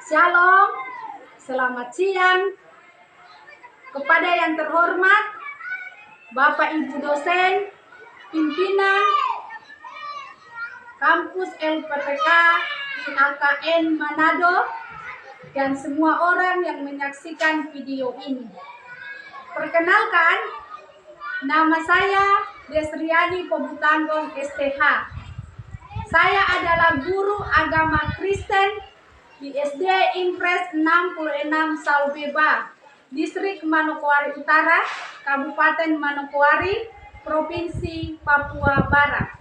Shalom, selamat siang kepada yang terhormat Bapak Ibu dosen, pimpinan kampus LPTK IAKN Manado, dan semua orang yang menyaksikan video ini. Perkenalkan, nama saya Desriani Pembutanggong STH. Saya adalah guru agama Kristen di SD Impres 66 Saubeba, Distrik Manokwari Utara, Kabupaten Manokwari, Provinsi Papua Barat.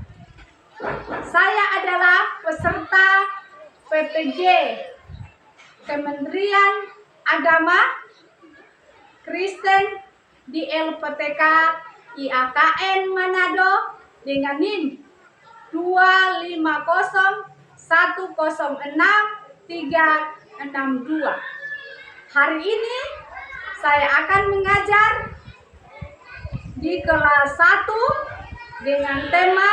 Saya adalah peserta PPG Kementerian Agama Kristen di LPTK IAKN Manado dengan NIM 250106362. Hari ini saya akan mengajar di kelas 1 dengan tema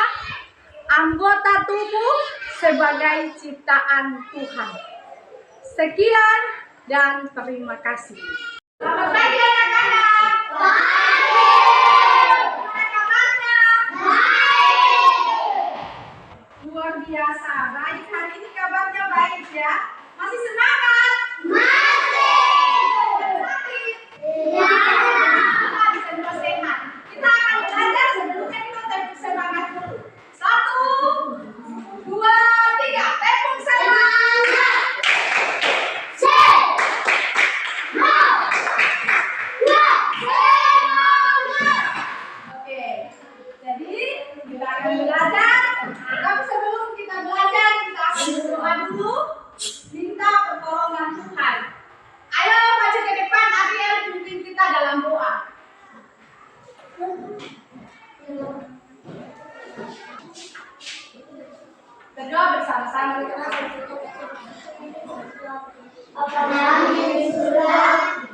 anggota tubuh sebagai ciptaan Tuhan. Sekian dan terima kasih. Selamat pagi anak-anak. Luar biasa, baik. Hari ini kabarnya baik ya? Masih semangat? Sakit? Iya. Bisa juga sehat. Kita akan belajar, sebelumnya kita tepuk semangat dulu. 1, 2, 3, tepuk semangat. Oke, jadi kita akan belajar. Tapi sebelum kita belajar, kita akan berdoa dulu, minta pertolongan Tuhan. Ayo maju ke depan, Ariel pimpin kita dalam doa. Berdoa bersama-sama. Bapa kami yang di surga,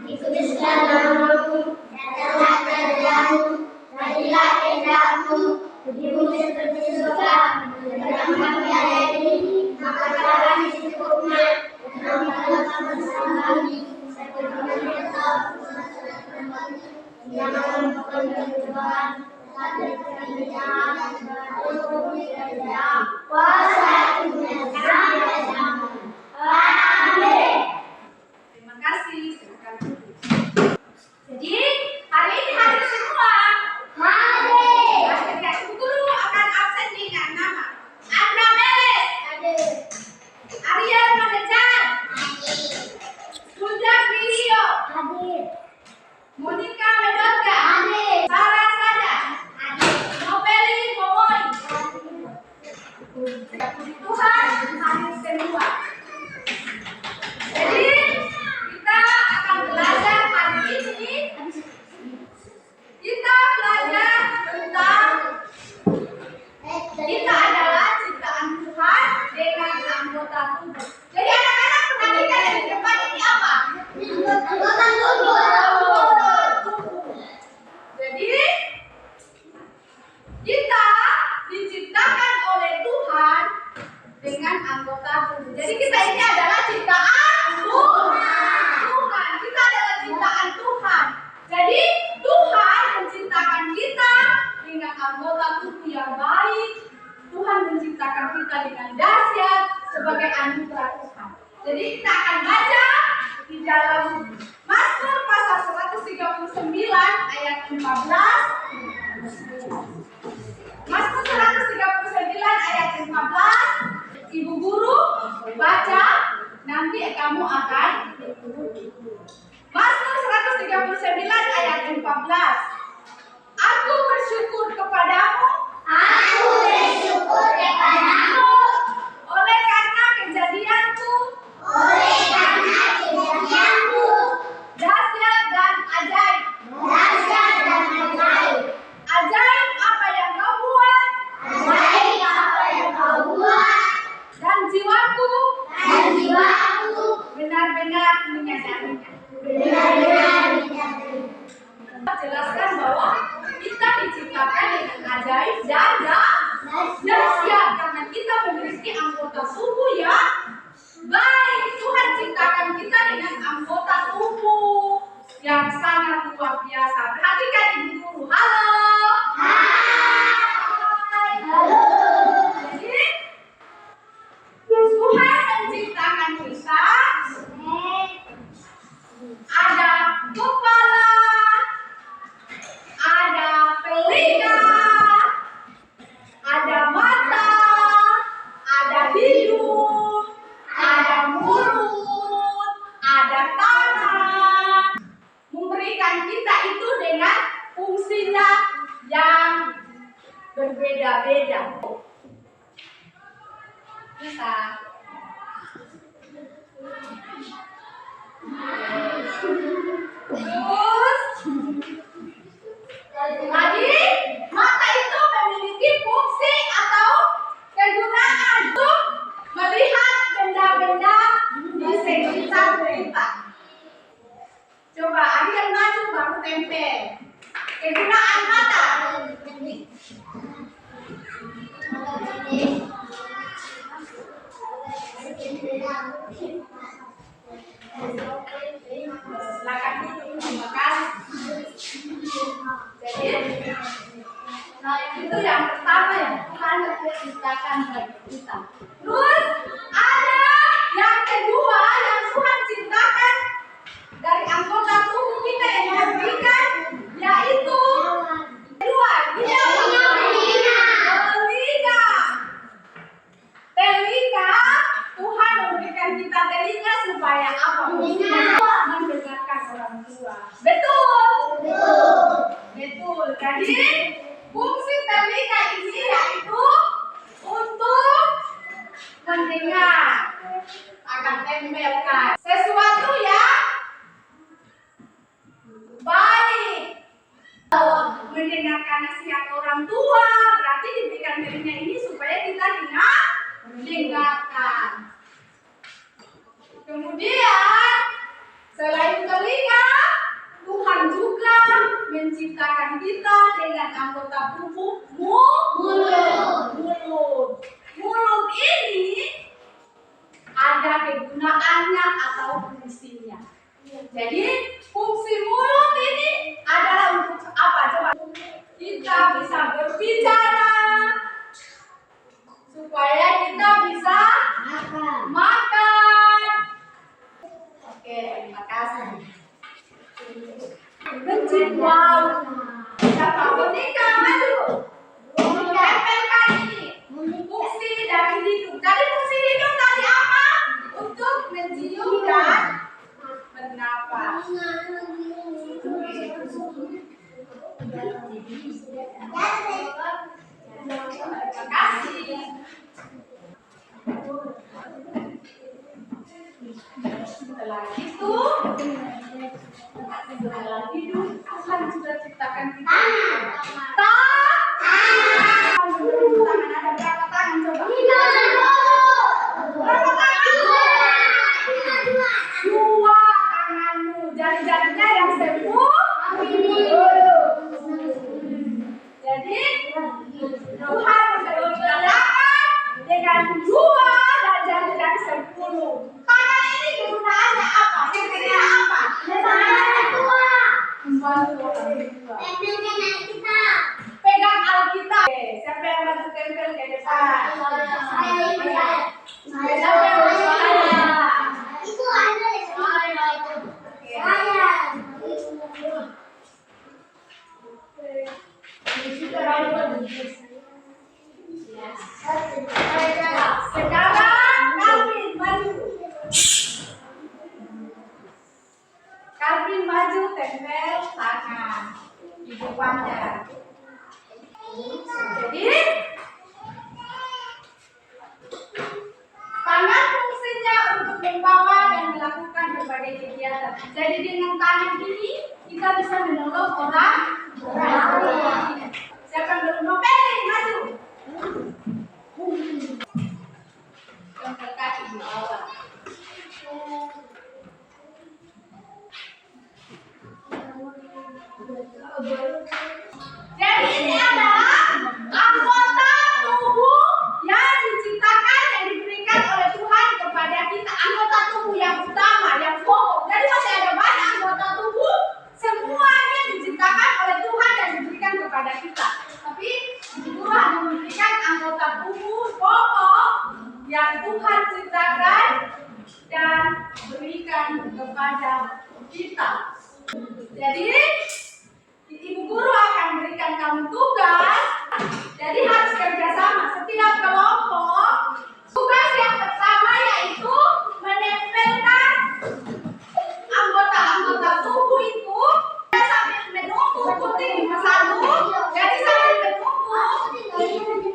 dikuduskan namamu, datanglah kerajaanmu, jadilah kehendakmu di bumi seperti di surga. Berikan kami hari ini makan kami secukupnya, dan ampunilah kesalahan kami, seperti kami tetap jangan membuat kami cobaan, tapi kami jahat, kuasa Tuhan sampai zaman. Amin. Terima kasih. Silakan duduk. Jadi hari ini hadir semua. Hadir. Ibu guru akan absen dengan nama Andra Meles, Hadir. Ariel Manejan, Suja Video, Hadir. Monica Medoka, Hadir. Sarah Sada, Nobeli Boboy. Tuhan hadir semua. Jadi kita akan belajar hari ini. Kita belajar tentang kita adalah ciptaan Tuhan dengan anggota tubuh. Jadi anak-anak perhatikan yang di depan ini apa? Anggota tubuh. Jadi kita diciptakan oleh Tuhan dengan anggota tubuh. Jadi kita ini adalah ciptaan Tuhan. Kita adalah ciptaan Tuhan. Jadi Tuhan menciptakan kita dengan anggota tubuh yang baik. Tuhan menciptakan kita dengan dahsyat sebagai anugerah Tuhan. Jadi kita akan baca di dalam Mazmur pasal 139 ayat 14. Mazmur 139 ayat 14. Ibu guru baca, nanti kamu akan Mazmur 139 ayat 14. Aku bersyukur kepadamu, Aku bersyukur kepadamu oleh karena kejadianku oleh karena kejadianmu dahsyat dan ajaib. dahsyat dan ajaib. Ajaib apa yang kau buat, Ajaib apa yang kau buat, dan jiwaku dan jiwaku benar-benar menyadarinya. benar-benar menyadari. Jelaskan bahwa kita diciptakan dengan ajaib dan dahsyat karena kita memiliki anggota tubuh yang baik. Tuhan ciptakan sangat luar biasa. Perhatikan ibu guru. Halo. Hai. Halo. Jadi Tuhan menciptakan kita ada kepala, ada telinga, ada mata, ada hidung, ada mulut, ada tangan, memberikan kita itu dengan fungsinya yang berbeda-beda. Bisa. Terus tadi mata itu memiliki fungsi atau kegunaan untuk melihat benda-benda di sekitar kita. Coba Ariel maju baru tempel. Kegunaan mata. Silakan duduk, terima kasih. Jadi, itu yang pertama yang Tuhan ciptakan bagi kita. Terus ada yang kedua yang Tuhan ciptakan dari anggota tubuh kita yang memberikan, yaitu kedua, telinga. Telinga, Tuhan memberikan kita telinga supaya apa? Mendengarkan orang tua. Betul. Betul. Jadi fungsi telinga ini yaitu untuk mendengar. Akan tempelkan sesuatu yang baik. Mendengarkan nasihat orang tua berarti diberikan telinga ini supaya kita dengarkan. Kemudian selain telinga, Tuhan juga menciptakan kita dengan anggota tubuh mulut. Mulut ini ada kegunaannya atau fungsinya. Jadi fungsi mulut ini adalah untuk apa? Coba kita bisa berbicara supaya kita bisa makan. Oke, terima kasih. Wow. Siapa? Monika, maju. Tempelkan ini. Fungsi dari hidung. Jadi fungsi hidung tadi apa? Untuk mencium dan bernapas. Terima kasih. Setelah itu, Tuhan juga ciptakan kita. Tangan ada berapa tangan coba? Berapa tangan? Dua tanganmu. Jari-jarinya yang sempurna. Jadi Tuhan mempercayakan dengan dua dan jari-jari 10. Tangan ini kegunaannya apa? Kira-kira apa? Membantu orang tua. Pegang Alkitab. Siapa yang bantu tempel ke depan? Siapa yang bersuara? Itu ada di saya. Sekarang Calvin maju. Calvin maju tempel tangan di depannya. Jadi tangan fungsinya untuk membawa dan melakukan berbagai kegiatan. Jadi dengan tangan ini kita bisa menolong orang lain. Siapa yang belum mempelai maju. Tempel kaki di bawah. Jadi ini adalah anggota tubuh yang diciptakan dan diberikan oleh Tuhan kepada kita. Anggota tubuh yang utama, yang pokok. Jadi masih ada banyak anggota tubuh dan berikan kepada kita. Jadi ibu guru akan berikan kamu tugas. Jadi harus kerjasama setiap kelompok. Tugas yang pertama yaitu menempelkan anggota-anggota tubuh itu sambil menunggu putih satu. Jadi sambil menunggu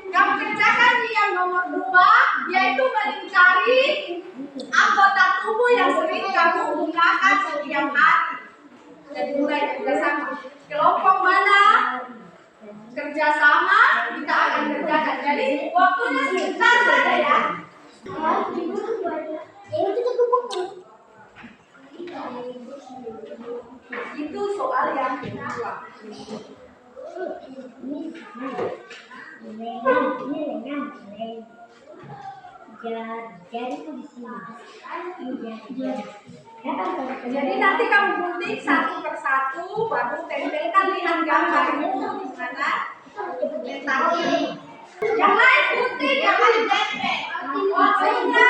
kamu kerjakan yang nomor 2 yaitu melingkari anggota tubuh yang sering kamu gunakan setiap hari. Jadi mulai kerjasama. Kelompok mana kerjasama kita akan kerjakan. Jadi waktunya sebentar saja ya. Itu soal yang kedua. Jari itu di sini. Jadi nanti kamu gunting satu persatu, baru tempelkan dengan gambarmu di mana letaknya. Yang lain gunting, yang lain tempel. Waktunya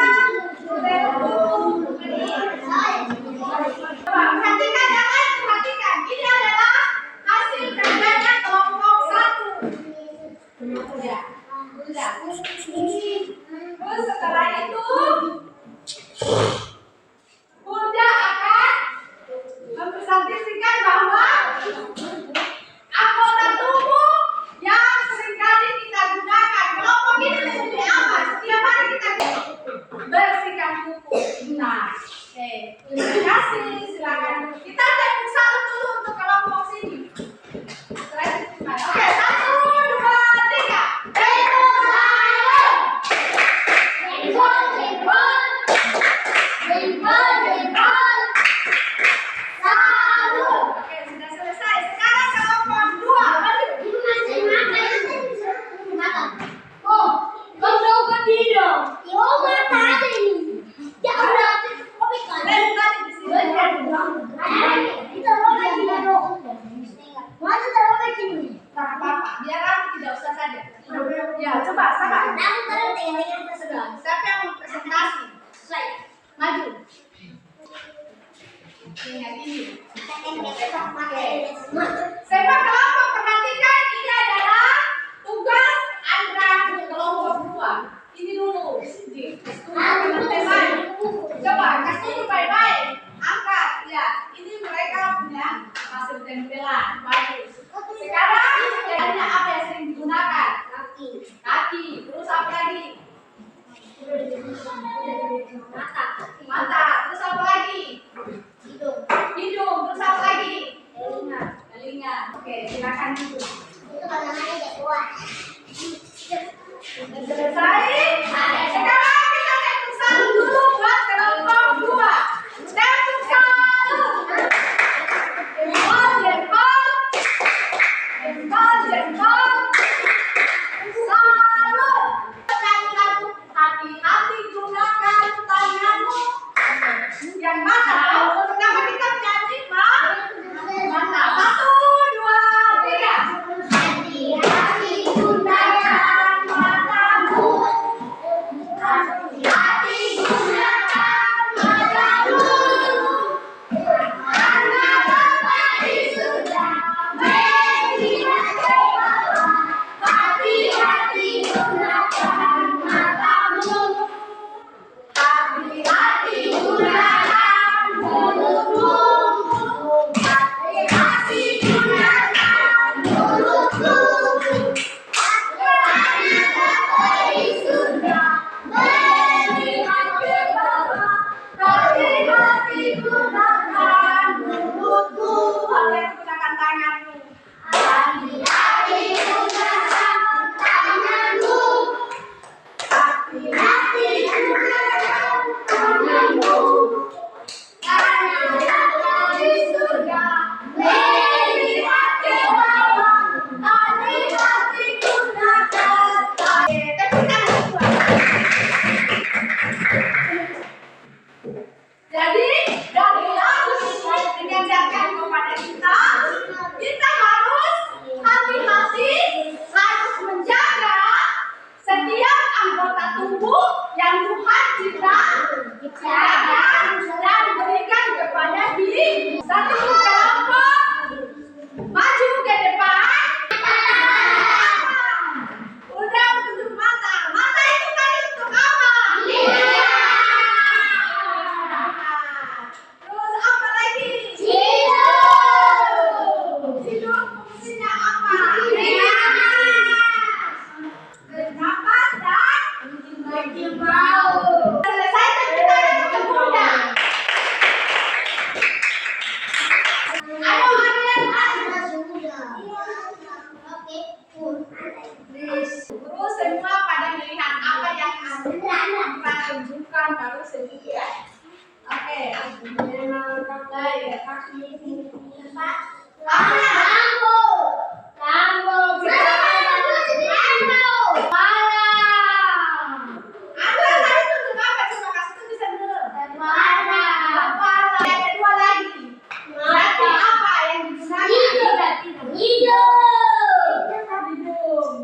perhatikan, yang lain perhatikan. Ini adalah hasil kerjanya kelompok 1. Ya, sudah. Terus setelah itu Bunda akan mempresentasikan bahwa anggota tubuh yang seringkali kita gunakan. Kelompok ini menjadi apa? Setiap hari kita bersihkan kuku. Nah, oke. Terima kasih. Silakan. Kita tepuk salut dulu untuk kelompok sini. Oke, 1, 2, 3. Oke, sudah selesai. Sekarang kelompok 2. Bapak, biar aku tidak usah saja. Ya, coba sabar. Siapa yang mau presentasi? Slide. Maju. Ingat ini. Semua kelompok perhatikan, ini adalah tugas Andra kelompok 2. Ini dulu. Coba kasih dulu baik-baik. Angkat, ya. Ini mereka punya hasil tempelan. Bagus. Sekarang sebenarnya apa yang sering digunakan? Kaki. Terus apa lagi? Mata. Terus apa lagi? Hidung. Terus apa lagi? Telinga. Oke, silakan duduk. Sudah selesai. Sekarang kita tepuk salut dulu buat kelompok 2. Tepuk salut. Jempol. Salut. Hati-hati gunakan tanganmu. Yang mana? Kenapa kita menyanyi, Pak? Mana? 1, 2, 3. Hati-hati gunakan matamu. Hati-hati gunakan matamu. Karena Bapak di surga melihat ke bawah. Hati-hati gunakan matamu. Hati-hati gunakan mulutmu. Hati-hati gunakan mulutmu. Karena Bapa di surga melihat ke bawah. Hati-hati gunakan mulutmu. Hati-hati gunakan tanganmu. Hati-hati gunakan tanganmu. Hati-hati gunakan tanganmu. Karena Bapa di surga melihat ke bawah. Hati-hati gunakan tanganmu. Tepuk tangan semua. Jadi dari lagu ini mengajarkan kepada kita harus hati-hati, harus menjaga setiap anggota tubuh yang Tuhan ciptakan.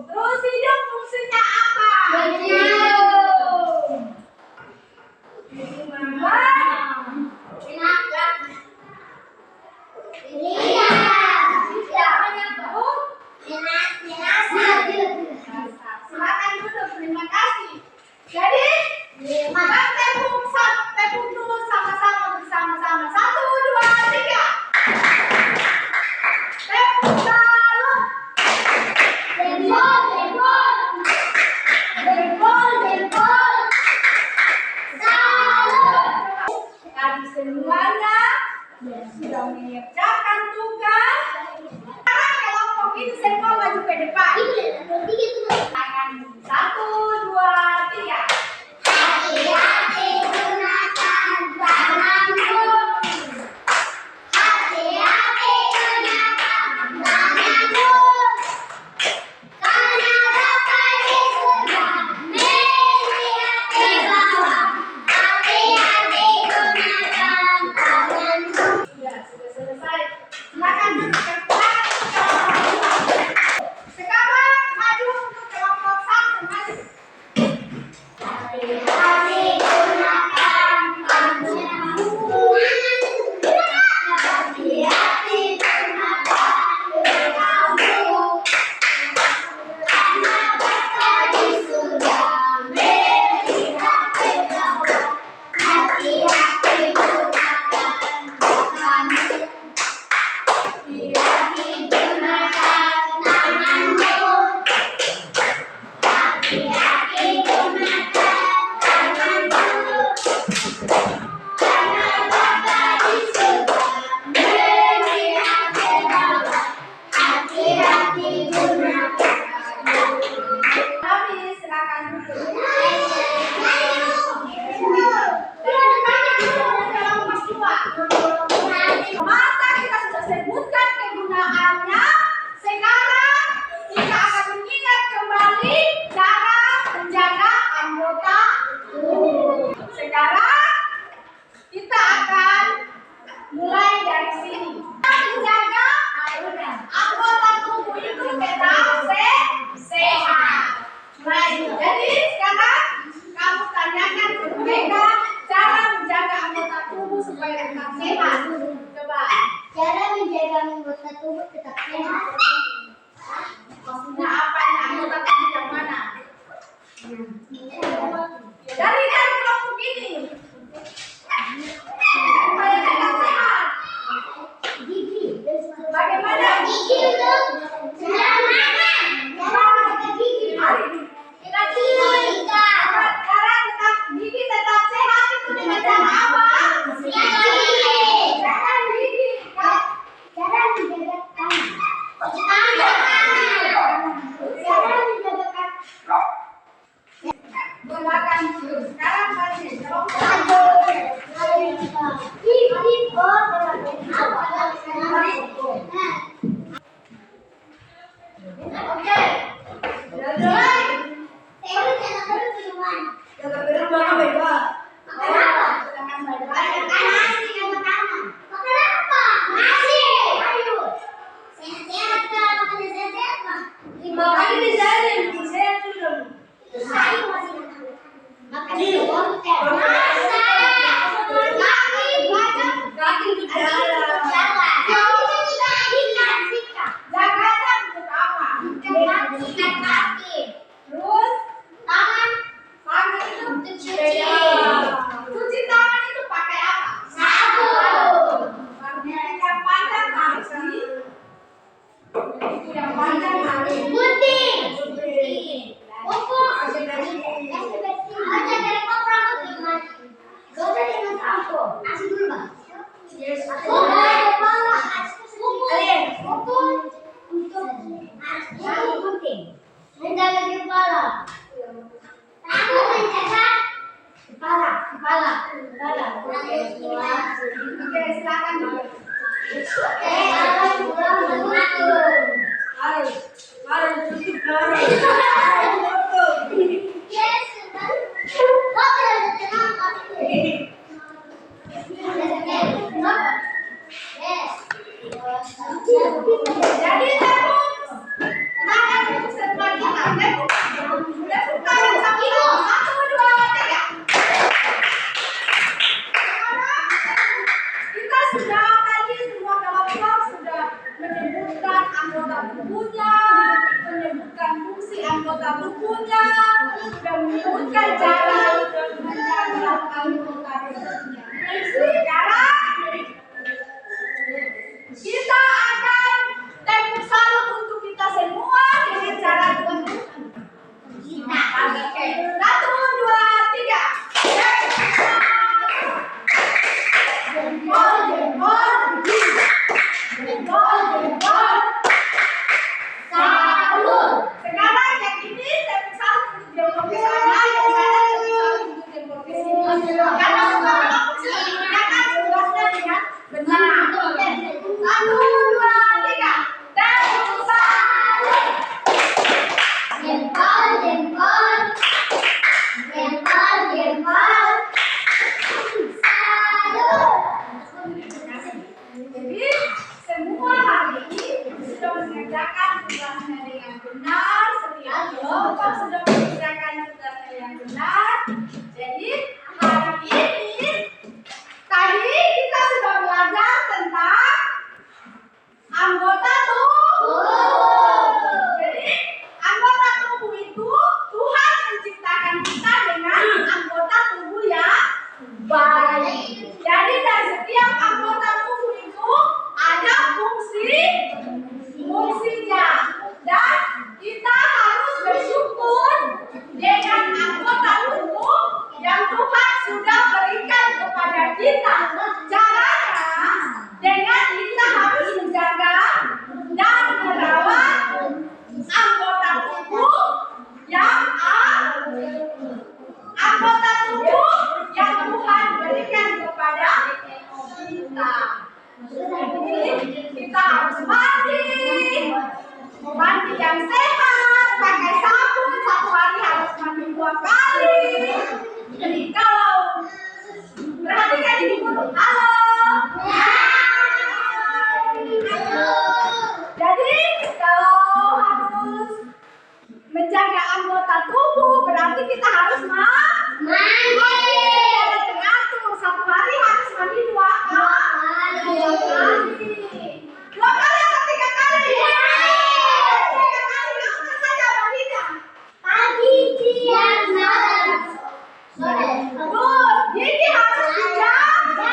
Terus hidung fungsinya apa? Silakan duduk, terima kasih. Jadi, tepuk dulu sama-sama bersama-sama. 1, 2, 3. Tepuk salut. Tadi semuanya sudah mengerjakan tugas. Sekarang kelompok ini semua maju ke depan. Akan 1, 2, 3. Hati-hati gunakan tanganmu. Hati-hati gunakan tanganmu. Karena Bapa di surga melihat di bawah. Hati-hati gunakan tanganmu. Sudah selesai. Silakan duduk ke depan. Sekarang maju untuk kelompok 1. Maju. Hati-hati gunakan tanganmu. Hati-hati gunakan tanganmu. Karena Bapa di surga melihat ke bawah. Hati-hati gunakan tanganmu. Hati-hati gunakan tanganmu. Hati-hati gunakan tanganmu. Karena Bapa di surga melihat ke bawah. Hati-hati gunakan tanganmu. Habis, silakan duduk. Mata kita sudah sebutkan kegunaannya. Sekarang kita akan mengingat kembali cara menjaga anggota tubuh. Sekarang kita akan mulai dari sini. Menjaga anggota tubuh itu tetap sehat. Jadi sekarang kamu tanyakan ke mereka cara menjaga anggota tubuh supaya tetap sehat. Coba. Cara menjaga anggota tubuh tetap sehat. Maksudnya apa ini anggota tubuh yang mana? Dari kelompok ini. Supaya tetap sehat. Gigi. Bagaimana? Gigi itu cara makan. Cara menjaga gigi. Kita gigi. Cara tetap gigi tetap sehat itu dengan cara apa? Sikat gigi. Cara gigi. Cara menjaga tangan. Cuci tangan. Cara menjaga kaki. Gunakan jus. Sekarang masih kelompok. Gigi. Oke. Mulai. Jaga berat mana beda? Makanya dijarin, saya sudah. Kaki itu jalan. anggota tubuhnya, sudah menyebutkan cara menjaga anggota tubuhnya. Sekarang kita akan tepuk salut untuk kita semua dengan cara kita. Oke, 1, 2, 3. Jempol, jempol, jempol, jempol. Salut. Sekarang yang ini tepuk salut untuk jempol ke sana, yang sana tepuk salut untuk jempol ke sini. Karena sudah menggunakan tugasnya dengan benar. 1, 2, 3. Tepuk salut. Jempol, jempol, jempol, jempol. Salut. Jadi semua hari ini sudah mengerjakan tugasnya dengan benar. Setiap kelompok sudah mengerjakan tugasnya yang benar. Jadi hari ini tadi kita sudah belajar tentang anggota tubuh. Jadi anggota tubuh itu Tuhan menciptakan kita dengan anggota tubuh yang baik. Jadi dari setiap anggota tubuh itu ada fungsinya dan kita harus bersyukur dengan anggota tubuh yang Tuhan sudah berikan kepada kita. Caranya dengan kita harus menjaga dan merawat anggota tubuh yang Tuhan berikan kepada kita. Jadi kita harus mandi yang sehat, pakai sabun, 1 hari harus mandi 2 kali. Jadi kalau perhatikan ini dulu, halo. Jadi kalau harus menjaga anggota tubuh berarti kita harus mandi. Ada teratur, 1 hari harus mandi 2 kali. 2 kali atau 3 kali? 3 kali. Kapan saja mandinya? Pagi, siang, malam. Sore. Terus gigi harus dijaga.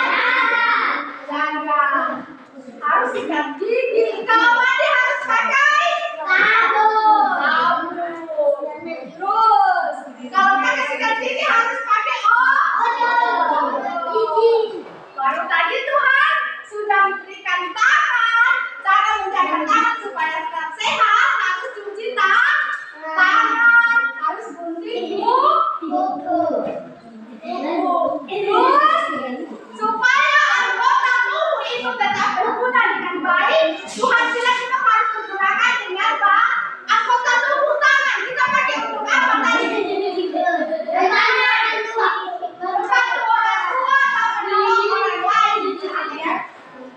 Harus sikat gigi. Kalau mandi harus pakai sabun. Terus kalau pakai sikat gigi harus pakai Gigi. Baru tadi Tuhan sudah memberikan tangan, cara menjaga tangan supaya tetap sehat, harus cuci tangan, harus gunting kuku. Terus supaya anggota tubuh itu tetap berguna dengan baik, Tuhan bilang kita harus menggunakan dengan baik. Anggota tubuh tangan kita pakai untuk apa tadi? Membantu orang tua atau menolong orang lain, ya.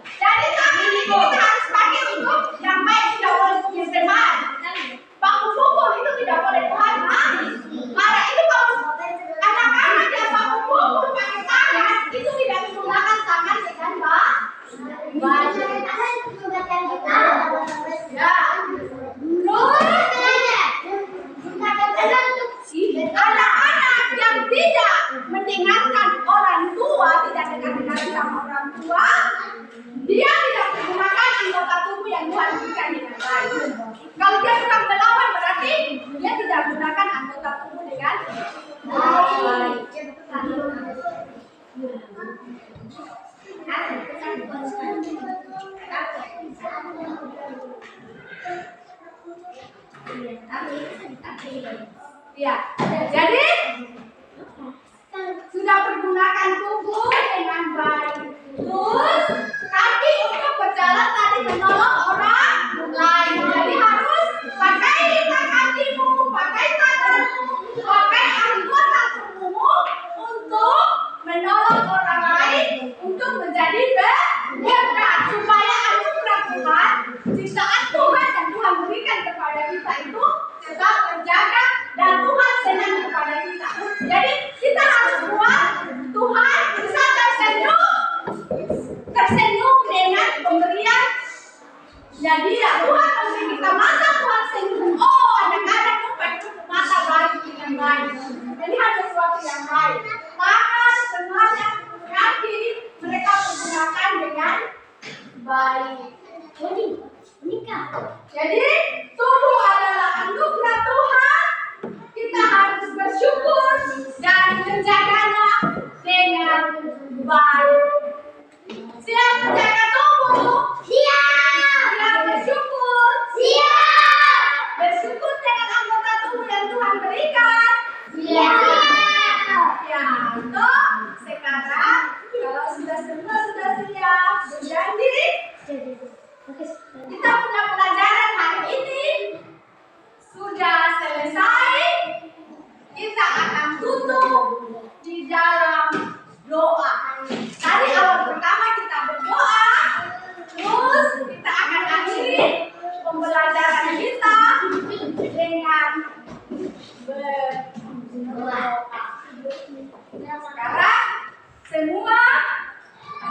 Jadi tangan ini kita harus pakai untuk yang baik, tidak boleh untuk yang teman. Baku pukul itu tidak boleh Tuhan marah. Itu kalau anak-anak yang baku pukul pakai tangan itu tidak menggunakan tangan dengan baik. Ya. Terus anak-anak yang tidak mendengarkan orang tua, tidak dengar sama orang tua, dia tidak menggunakan anggota tubuh yang Tuhan berikan dengan baik. Kalau dia suka melawan berarti dia tidak menggunakan anggota tubuh dengan baik. Ya, jadi sudah pergunakan tubuh dengan baik. Terus kaki untuk berjalan tadi menolong orang lain. Jadi harus pakai kakimu, pakai tanganmu, pakai anggota tubuhmu untuk menolong orang lain untuk menjadi berkat supaya anugerah Tuhan, ciptaan Tuhan yang Tuhan berikan kepada kita itu tetap terjaga dan Tuhan senang kepada kita. Jadi kita harus buat Tuhan bisa tersenyum dengan pemberian. Jadi ya Tuhan memberi kita masa Tuhan senyum. Oh, anak-anak tuh baik. Melihat sesuatu yang baik. Tangan, semuanya, kaki, mereka pergunakan dengan baik. Jadi, tubuh adalah anugerah Tuhan. Kita harus bersyukur dan menjaganya dengan baik. Siap menjaga tubuh? Siap bersyukur? Siap bersyukur dengan anggota tubuh yang Tuhan berikan? Siap ya, toh sekarang kalau sudah semua sudah siap berjanji, kita punya pelajaran hari ini sudah selesai. Kita akan tutup di dalam doa. Tadi awal pertama kita berdoa, terus kita akan akhiri pembelajaran kita dengan berdoa. Sekarang semua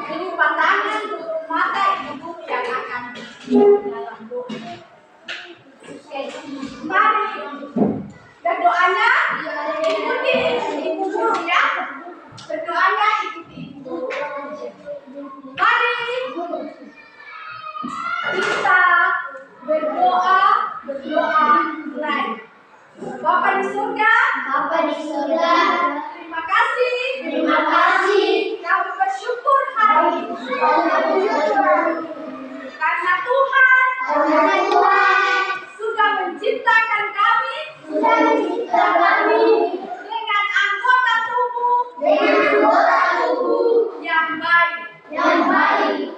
buka tangan, tutup mata, ibu yang akan dalam doa. Mari berdoanya ikuti ibu guru ya. Berdoanya ikuti ibu. Mari kita berdoa mulai. Bapa di surga, terima kasih. Kami bersyukur hari ini. Karena Tuhan sudah menciptakan kami dengan anggota tubuh yang baik.